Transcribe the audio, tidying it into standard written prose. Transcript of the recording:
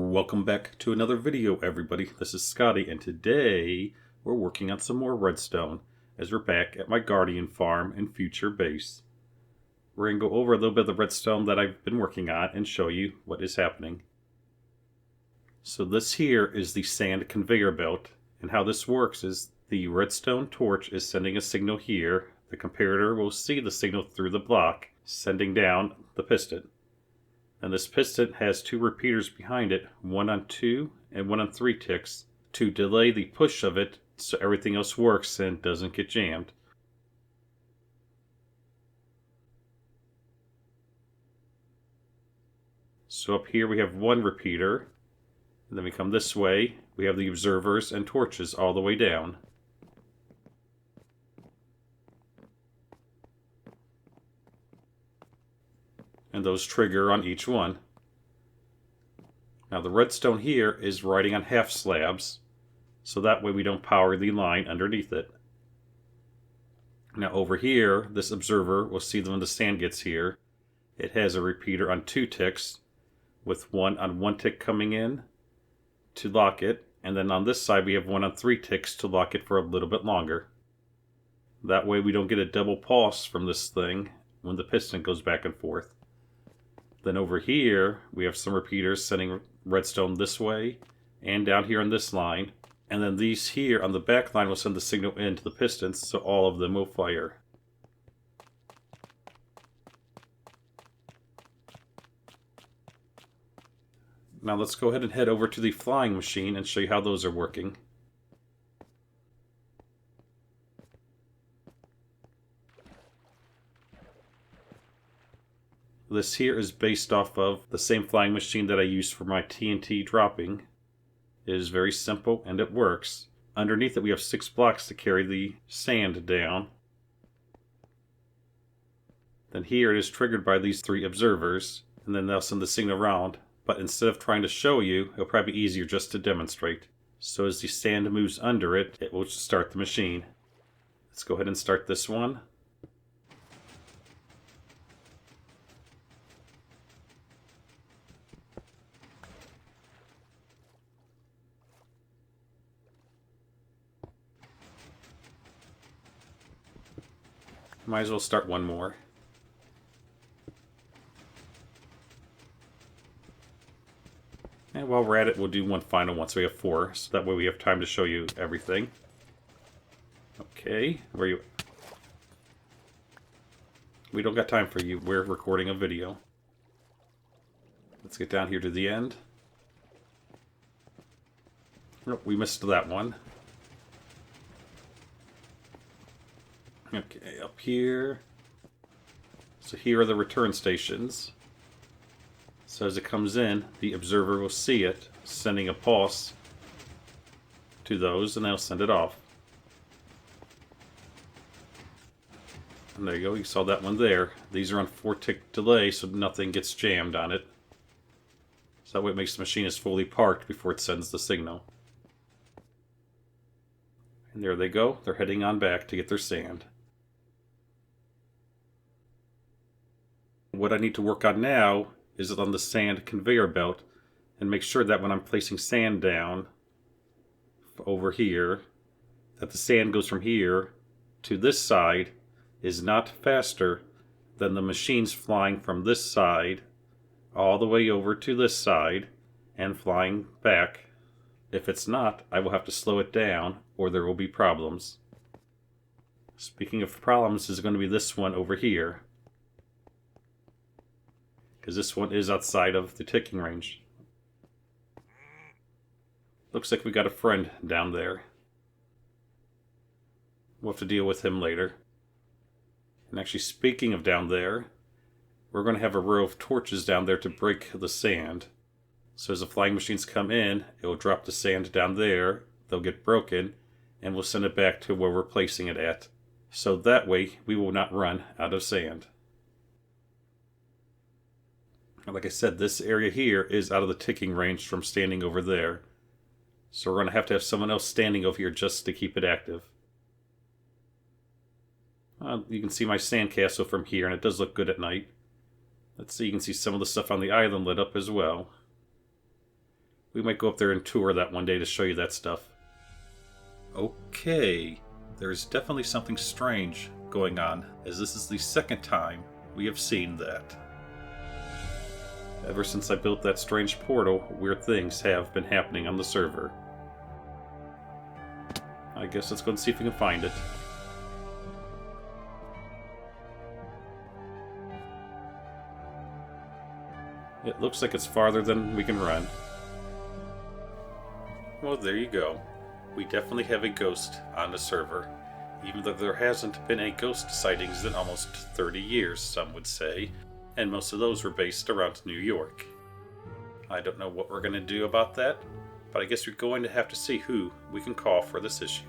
Welcome back to another video, everybody. This is Scotty, and today we're working on some more redstone as we're back at my guardian farm and future base. We're going to go over a little bit of the redstone that I've been working on and show you what is happening. So this here is the sand conveyor belt, and how this works is the redstone torch is sending a signal here. The comparator will see the signal through the block, sending down the piston. And this piston has two repeaters behind it, one on 2 and one on 3 ticks, to delay the push of it so everything else works and doesn't get jammed. So up here we have one repeater, and then we come this way, we have the observers and torches all the way down. And those trigger on each one. Now the redstone here is riding on half slabs, so that way we don't power the line underneath it. Now over here, this observer will see that when the sand gets here, it has a repeater on 2 ticks, with one on 1 tick coming in to lock it, and then on this side we have one on 3 ticks to lock it for a little bit longer. That way we don't get a double pulse from this thing when the piston goes back and forth. Then over here, we have some repeaters sending redstone this way and down here on this line. And then these here on the back line will send the signal into the pistons, so all of them will fire. Now let's go ahead and head over to the flying machine and show you how those are working. This here is based off of the same flying machine that I used for my TNT dropping. It is very simple and it works. Underneath it we have 6 blocks to carry the sand down. Then here it is triggered by these 3 observers, and then they'll send the signal around. But instead of trying to show you, it'll probably be easier just to demonstrate. So as the sand moves under it, it will start the machine. Let's go ahead and start this one. Might as well start one more. And while we're at it, we'll do one final one, so we have 4, so that way we have time to show you everything. Okay, where are you? We don't got time for you, we're recording a video. Let's get down here to the end. Nope, we missed that one. Okay, up here. So here are the return stations. So as it comes in, the observer will see it, sending a pulse to those, and they'll send it off. And there you go, you saw that one there. These are on 4-tick delay, so nothing gets jammed on it. So that way it makes the machine is fully parked before it sends the signal. And there they go, they're heading on back to get their sand. What I need to work on now is on the sand conveyor belt and make sure that when I'm placing sand down over here, that the sand goes from here to this side is not faster than the machines flying from this side all the way over to this side and flying back. If it's not, I will have to slow it down or there will be problems. Speaking of problems, is going to be this one over here, because this one is outside of the ticking range. Looks like we got a friend down there. We'll have to deal with him later. And actually, speaking of down there, we're going to have a row of torches down there to break the sand. So as the flying machines come in, it will drop the sand down there, they'll get broken, and we'll send it back to where we're placing it at. So that way, we will not run out of sand. Like I said, this area here is out of the ticking range from standing over there. So we're going to have someone else standing over here just to keep it active. You can see my sandcastle from here, and it does look good at night. Let's see, you can see some of the stuff on the island lit up as well. We might go up there and tour that one day to show you that stuff. Okay, there's definitely something strange going on, as this is the second time we have seen that. Ever since I built that strange portal, weird things have been happening on the server. I guess let's go and see if we can find it. It looks like it's farther than we can run. Well, there you go. We definitely have a ghost on the server, even though there hasn't been any ghost sightings in almost 30 years, some would say, and most of those were based around New York. I don't know what we're going to do about that, but I guess we're going to have to see who we can call for this issue.